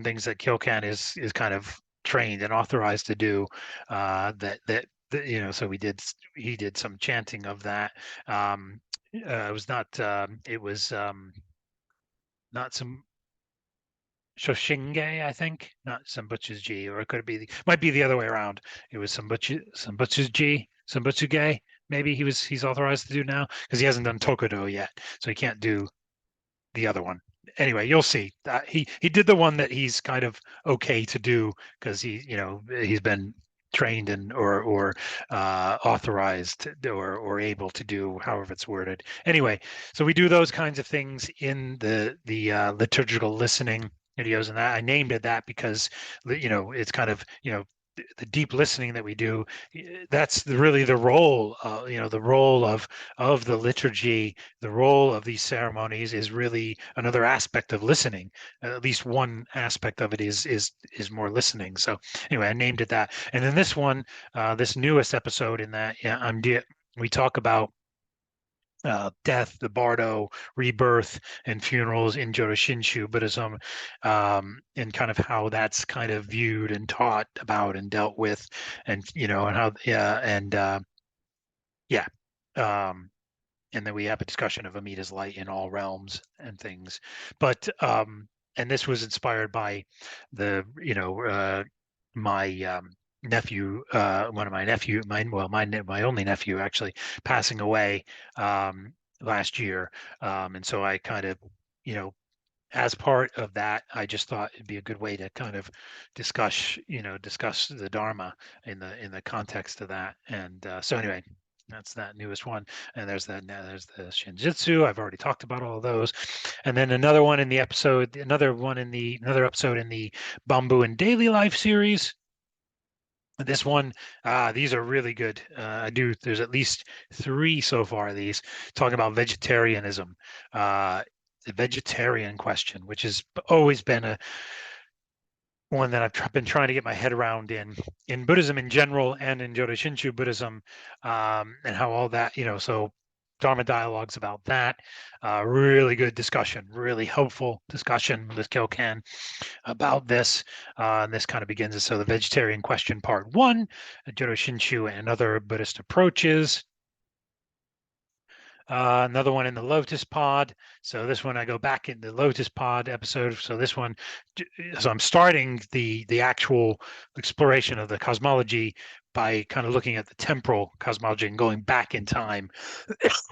things that Kyokan is kind of trained and authorized to do. So he did some chanting of that. It was not it was not some Shoshinge, I think, not Sambutsu's G, or it could be might be the other way around. It was Sambutsu's G, Sambutsuge. Maybe he's authorized to do now because he hasn't done Tokudo yet, so he can't do the other one. Anyway, you'll see. He did the one that he's kind of okay to do because he's been trained and or authorized or able to do, however it's worded. Anyway, so we do those kinds of things in the liturgical listening videos, and that I named it that because it's kind of the deep listening that we do. That's really the role, the role of the liturgy. The role of these ceremonies is really another aspect of listening. At least one aspect of it is more listening. So anyway, I named it that. And then this one, this newest episode in that, we talk about death, the bardo, rebirth, and funerals in Jodo Shinshu Buddhism, and kind of how that's kind of viewed and taught about and dealt with, and and how yeah. Um, and then we have a discussion of Amida's light in all realms and things. But and this was inspired by the my nephew, one of my nephew, my only nephew actually passing away last year, and so I kind of as part of that, I just thought it'd be a good way to kind of discuss the Dharma in the context of that. And so anyway, that's that newest one. And there's the Shinjitsu. I've already talked about all of those. And then another episode in the Bamboo and Daily Life series. This one, these are really good. There's at least 3 so far of these talking about vegetarianism, the vegetarian question, which has always been one that I've been trying to get my head around in Buddhism in general and in Jodo Shinshu Buddhism, and how all that, so Dharma dialogues about that. Really good discussion, really helpful discussion with Kyokan about this. And this kind of begins. So the vegetarian question, part one, Jodo Shinshu and other Buddhist approaches. Another one in the Lotus Pod. So this one I go back in the Lotus Pod episode. So this one, so I'm starting the actual exploration of the cosmology by kind of looking at the temporal cosmology and going back in time,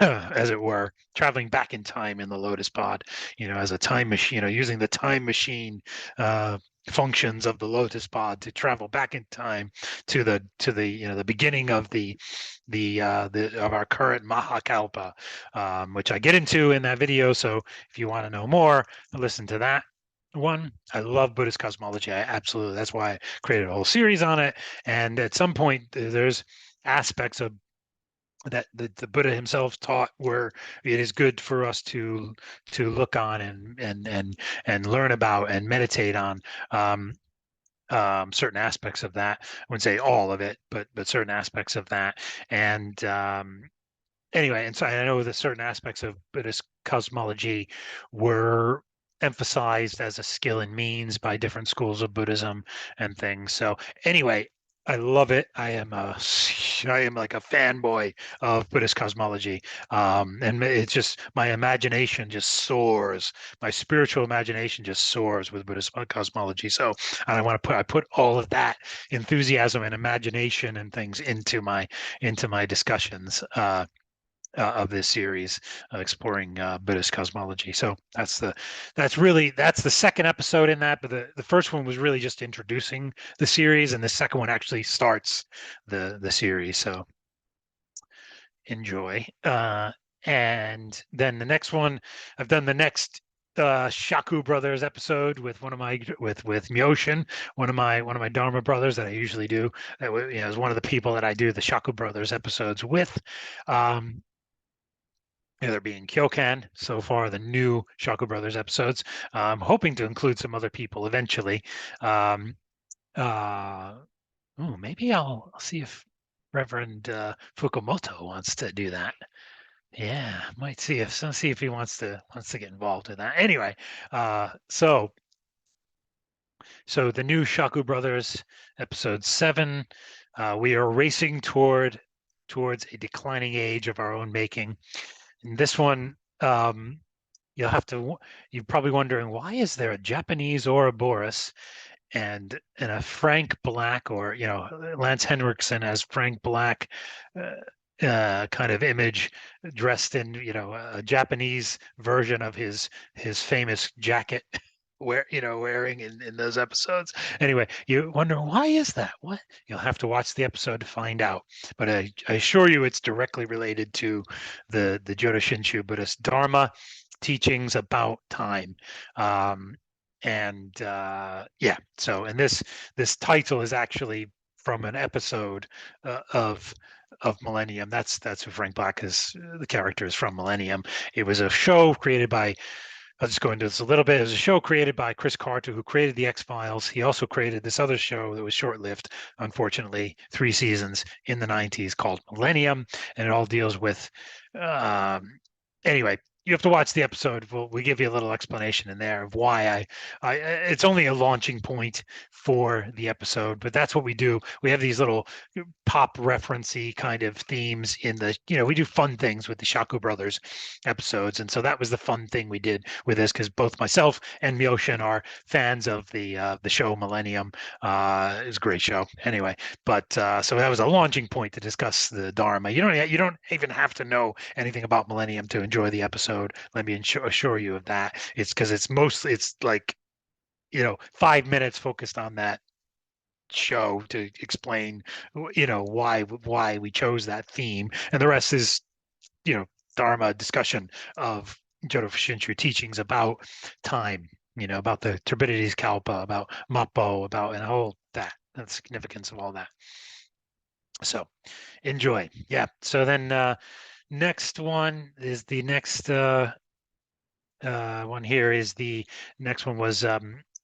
as it were, traveling back in time in the Lotus Pod, as a time machine, using the time machine functions of the Lotus Pod to travel back in time to the the beginning of the of our current Mahakalpa, which I get into in that video. So if you want to know more, listen to that one. I love Buddhist cosmology. I absolutely, that's why I created a whole series on it. And at some point, there's aspects of that the Buddha himself taught where it is good for us to look on and learn about and meditate on. Certain aspects of that. I wouldn't say all of it, but certain aspects of that. And anyway, and so I know that certain aspects of Buddhist cosmology were emphasized as a skill and means by different schools of Buddhism and things. So anyway, I love it. I am like a fanboy of Buddhist cosmology, and it's just my imagination just soars. My spiritual imagination just soars with Buddhist cosmology. So, and I put all of that enthusiasm and imagination and things into my discussions. Of this series, exploring Buddhist cosmology. So that's the second episode in that. But the first one was really just introducing the series, and the second one actually starts the series. So enjoy. And then the next one, I've done the next Shaku brothers episode with one of my with Myoshin, one of my Dharma brothers that I usually do. That is one of the people that I do the Shaku brothers episodes with. There being Kyokan so far, the new Shaku Brothers episodes. I'm hoping to include some other people eventually. Oh, maybe I'll see if Reverend Fukumoto wants to do that. Yeah, might see if he wants to get involved in that. Anyway, so the new Shaku Brothers episode 7. We are racing towards a declining age of our own making. And this one, you're probably wondering, why is there a Japanese Ouroboros and a Frank Black, or Lance Henriksen as Frank Black kind of image, dressed in a Japanese version of his famous jacket wearing in those episodes. Anyway, you wonder, why is that? What? You'll have to watch the episode to find out. But I assure you, it's directly related to the Jodo Shinshu Buddhist Dharma teachings about time. Yeah, so, and this title is actually from an episode of Millennium. That's who Frank Black is. The character is from Millennium. It was a show created by, I'll just go into this a little bit. It was a show created by Chris Carter, who created the X-Files. He also created this other show that was short-lived, unfortunately, 3 seasons in the 90s, called Millennium, and it all deals with anyway, you have to watch the episode. We give you a little explanation in there of why it's only a launching point for the episode, but that's what we do. We have these little pop referencey kind of themes in the, we do fun things with the Shaku Brothers episodes. And so that was the fun thing we did with this, because both myself and Myoshin are fans of the show Millennium. It was a great show anyway. But so that was a launching point to discuss the Dharma. You don't even have to know anything about Millennium to enjoy the episode. Let me assure you of that. It's because it's like 5 minutes focused on that show to explain why we chose that theme, and the rest is Dharma discussion of Jodo Shinshu teachings about time, about the turbidities kalpa, about mappo, about and all that, the significance of all that. So enjoy. Yeah. So then next one is the next one here is the next one was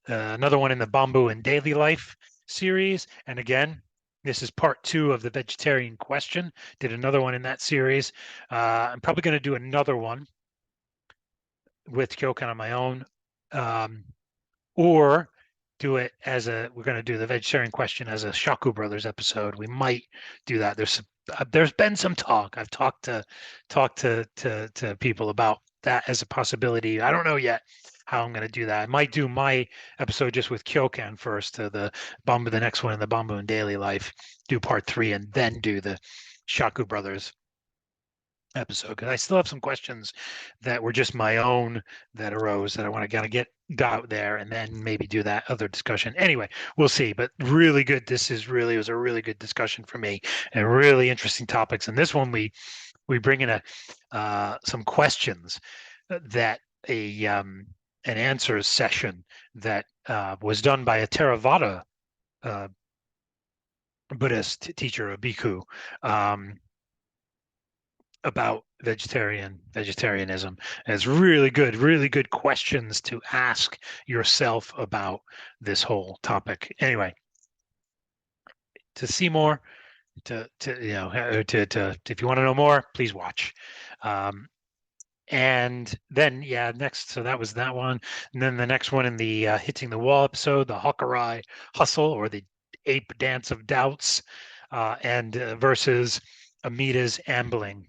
another one in the Bamboo and Daily Life series. And again, this is part 2 of the vegetarian question. Did another one in that series. I'm probably going to do another one with Kyokan on my own, or do it as we're going to do the vegetarian question as a Shaku Brothers episode. We might do that. There's been some talk. I've talked to people about that as a possibility. I don't know yet how I'm going to do that. I might do my episode just with Kyokan first, to the next one in the Bamboo and Daily Life, do part 3, and then do the Shaku Brothers episode, because I still have some questions that were just my own that arose that I want to kind of get out there, and then maybe do that other discussion. Anyway, we'll see. But really good. It was a really good discussion for me, and really interesting topics. And this one we bring in some questions that an answers session that was done by a Theravada Buddhist teacher, a bhikkhu, about vegetarianism. And it's really good questions to ask yourself about this whole topic. Anyway, to see more, to if you want to know more, please watch. And then next, so that was that one. And then the next one in the hitting the wall episode, the Hakurai hustle, or the ape dance of doubts, and versus Amita's ambling,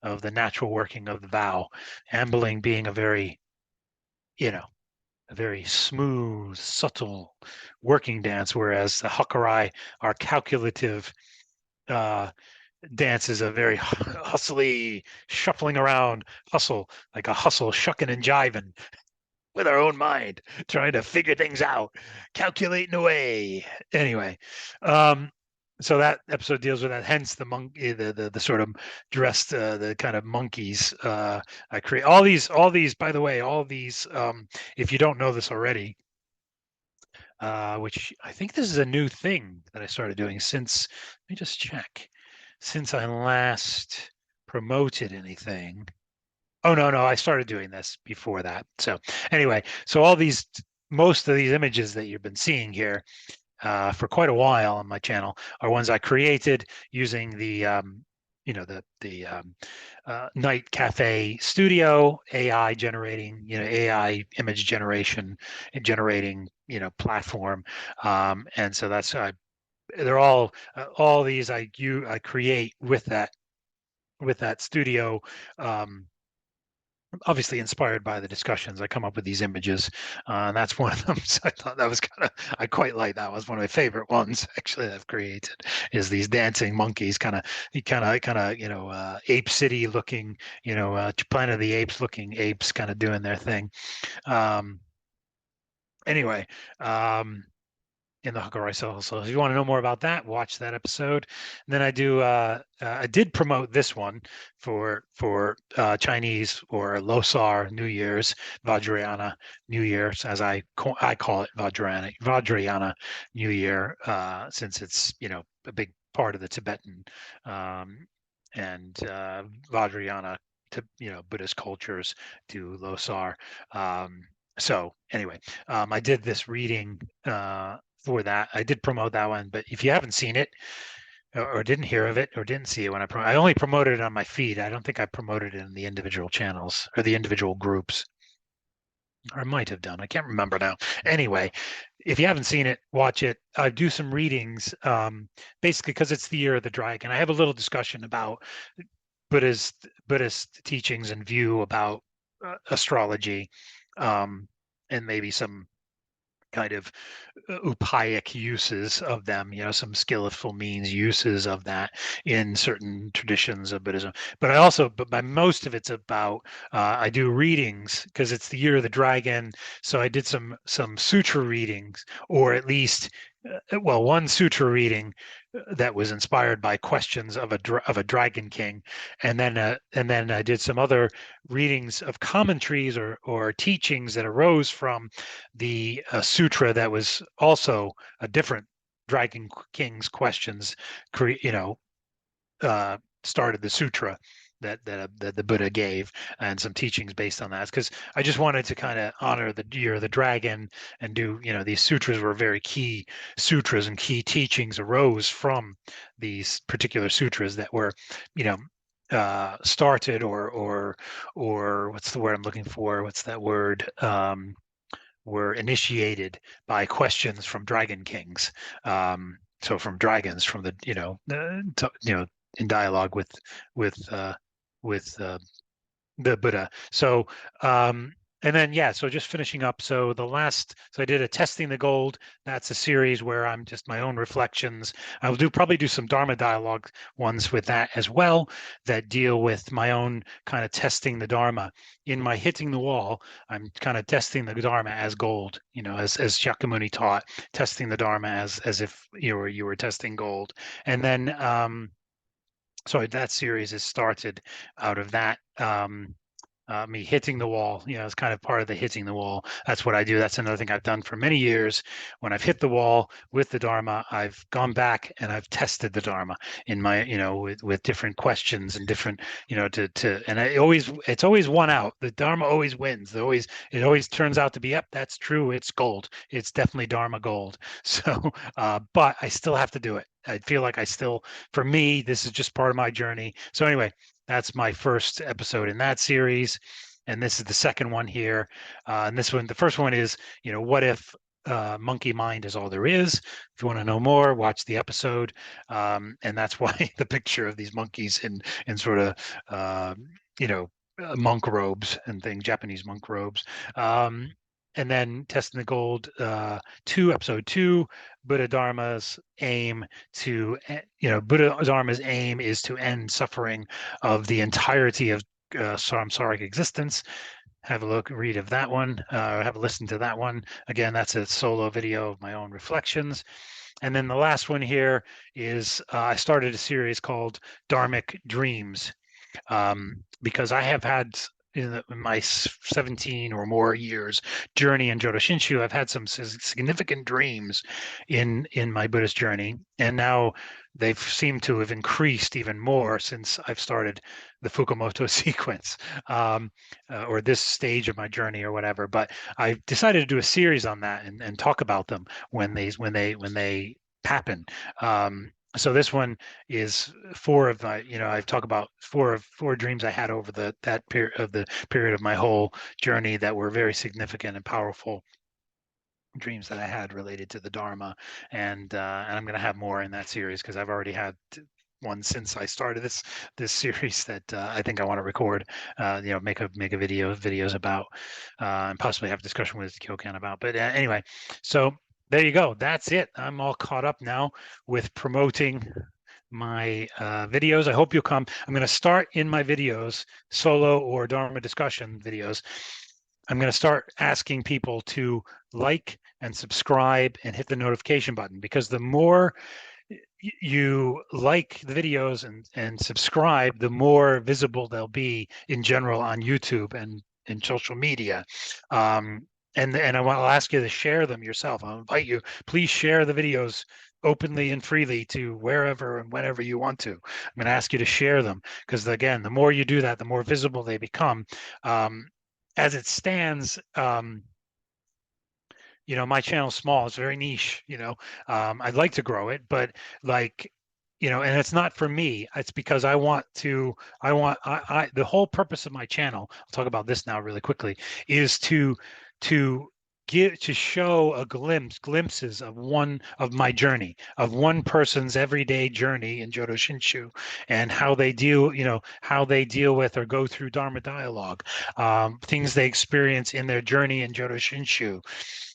of the natural working of the vow. Ambling being a very smooth, subtle working dance, whereas the Hakurai are calculative dance, is a very hustly, shuffling around hustle, like a hustle, shucking and jiving with our own mind, trying to figure things out, calculating away. Anyway, so that episode deals with that. Hence the monkey, the sort of dressed, the kind of monkeys. I create all these. By the way, all these. If you don't know this already, which I think this is a new thing that I started doing since. Let me just check. Since I last promoted anything. Oh, no, I started doing this before that. So anyway, so most of these images that you've been seeing here for quite a while on my channel are ones I created using the NightCafe Studio AI generating, AI image generation and generating, platform. And so they're all these I create with that studio, obviously inspired by the discussions. I come up with these images, and that's one of them. So I thought that was I quite like that. Was one of my favorite ones actually that I've created, is these dancing monkeys, kind of, ape city looking, Planet of the Apes looking apes, kind of doing their thing. Anyway, in the Hakurai Soul. So if you want to know more about that, watch that episode. And then I did promote this one for Chinese or Losar New Year's, Vajrayana New Year's, as I call it, Vajrayana New Year, since it's a big part of the Tibetan and Vajrayana to Buddhist cultures to Losar. So anyway, I did this reading for that. I did promote that one, but if you haven't seen it or didn't hear of it or didn't see it when I only promoted it on my feed. I don't think I promoted it in the individual channels or the individual groups. Or I might have done. I can't remember now. Anyway, if you haven't seen it, watch it. I do some readings, basically because it's the year of the dragon. I have a little discussion about Buddhist teachings and view about astrology, and maybe some kind of upayic uses of them, some skillful means uses of that in certain traditions of Buddhism. But by most of it's about, I do readings because it's the year of the dragon. So I did some sutra readings, or at least, one sutra reading that was inspired by questions of a dragon king, and then I did some other readings of commentaries or teachings that arose from the sutra that was also a different dragon king's questions. Started the sutra, that the Buddha gave, and some teachings based on that. Because I just wanted to kind of honor the year of the dragon and do, these sutras were very key sutras, and key teachings arose from these particular sutras that were, you know, started or what's the word I'm looking for? What's that word? Were initiated by questions from dragon kings. So from dragons, from the in dialogue with with the Buddha. So and then so just finishing up. So I did a testing the gold. That's a series where I'm just my own reflections. I'll probably do some Dharma dialogue ones with that as well, that deal with my own kind of testing the Dharma. In my hitting the wall, I'm kind of testing the Dharma as gold, as Shakyamuni taught, testing the Dharma as if you were testing gold. And then so that series is started out of that. Me hitting the wall, it's kind of part of the hitting the wall. That's what I do. That's another thing I've done for many years. When I've hit the wall with the Dharma, I've gone back and I've tested the Dharma in my, with different questions and different, and it's always one out. The Dharma always wins. It always turns out to be, yep, that's true. It's gold. It's definitely Dharma gold. So, but I still have to do it. I feel like for me, this is just part of my journey. So anyway, that's my first episode in that series, and this is the second one here. And the first one is, what if monkey mind is all there is? If you want to know more, watch the episode. And that's why the picture of these monkeys in sort of, monk robes and things, Japanese monk robes. And then testing the gold, episode 2, Buddha Dharma's aim Buddha Dharma's aim is to end suffering of the entirety of samsaric existence. Have a read of that one, have a listen to that one. Again, that's a solo video of my own reflections. And then the last one here is I started a series called Dharmic Dreams, because I have had in my 17 or more years journey in Jodo Shinshu, I've had some significant dreams in my Buddhist journey, and now they've seemed to have increased even more since I've started the Fukumoto sequence, or this stage of my journey or whatever. But I decided to do a series on that and talk about them when they happen. So this one is four of my, I talk about four dreams I had over that period of my whole journey that were very significant and powerful dreams that I had related to the Dharma, and I'm going to have more in that series because I've already had one since I started this series that I think I want to record, make a videos about, and possibly have a discussion with Kyokan about. But anyway, so there you go. That's it. I'm all caught up now with promoting my videos. I hope you'll come. I'm going to start in my videos, solo or Dharma discussion videos. I'm going to start asking people to like and subscribe and hit the notification button, because the more you like the videos and subscribe, the more visible they'll be in general on YouTube and in social media. And I'll ask you to share them yourself. I'll invite you, please share the videos openly and freely to wherever and whenever you want to. I'm going to ask you to share them, because again, the more you do that, the more visible they become. As it stands, my channel's small. It's very niche. I'd like to grow it, but and it's not for me. It's because the whole purpose of my channel, I'll talk about this now really quickly, is to show glimpses of my journey, of one person's everyday journey in Jodo Shinshu, and how they deal with or go through Dharma dialogue, things they experience in their journey in Jodo Shinshu,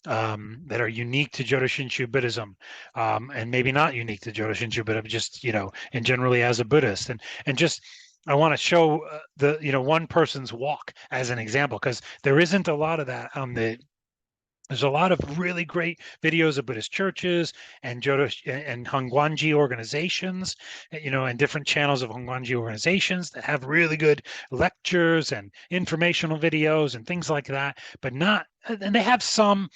that are unique to Jodo Shinshu Buddhism, and maybe not unique to Jodo Shinshu, but just and generally as a Buddhist, and just I want to show one person's walk as an example, because there isn't a lot of that on there's a lot of really great videos of Buddhist churches and Hongwan-ji organizations, and different channels of Hongwan-ji organizations that have really good lectures and informational videos and things like that, but not, and they have some,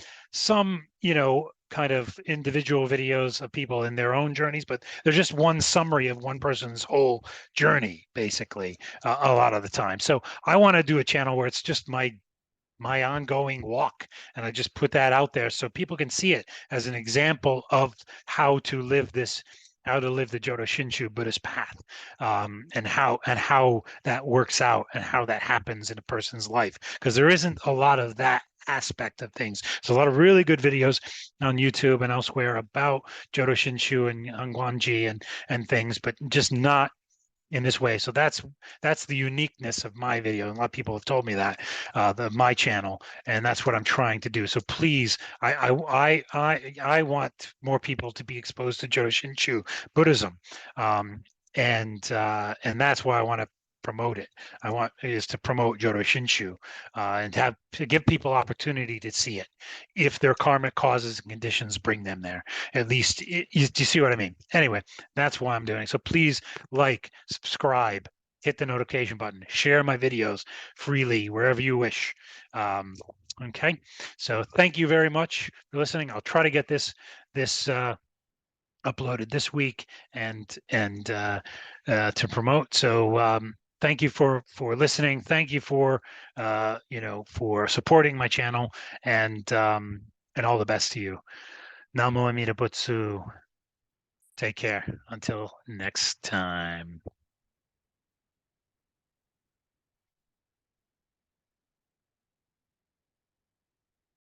kind of individual videos of people in their own journeys, but they're just one summary of one person's whole journey, basically, a lot of the time. So I want to do a channel where it's just my ongoing walk, and I just put that out there so people can see it as an example of how to live the Jodo Shinshu Buddhist path, and how that works out and how that happens in a person's life, because there isn't a lot of that aspect of things. So a lot of really good videos on YouTube and elsewhere about Jodo Shinshu and Hongwan-ji and things, but just not in this way. So that's the uniqueness of my video. And a lot of people have told me that, my channel, and that's what I'm trying to do. So please, I want more people to be exposed to Jodo Shinshu Buddhism, and that's why I want to promote it. I want is to promote Jodo Shinshu, and to give people opportunity to see it if their karmic causes and conditions bring them there. At least, do you see what I mean? Anyway, that's why I'm doing. So please like, subscribe, hit the notification button, share my videos freely wherever you wish. Okay, so thank you very much for listening. I'll try to get this uploaded this week and to promote. So thank you for listening. Thank you for for supporting my channel, and all the best to you. Namo Amida Butsu. Take care. Until next time.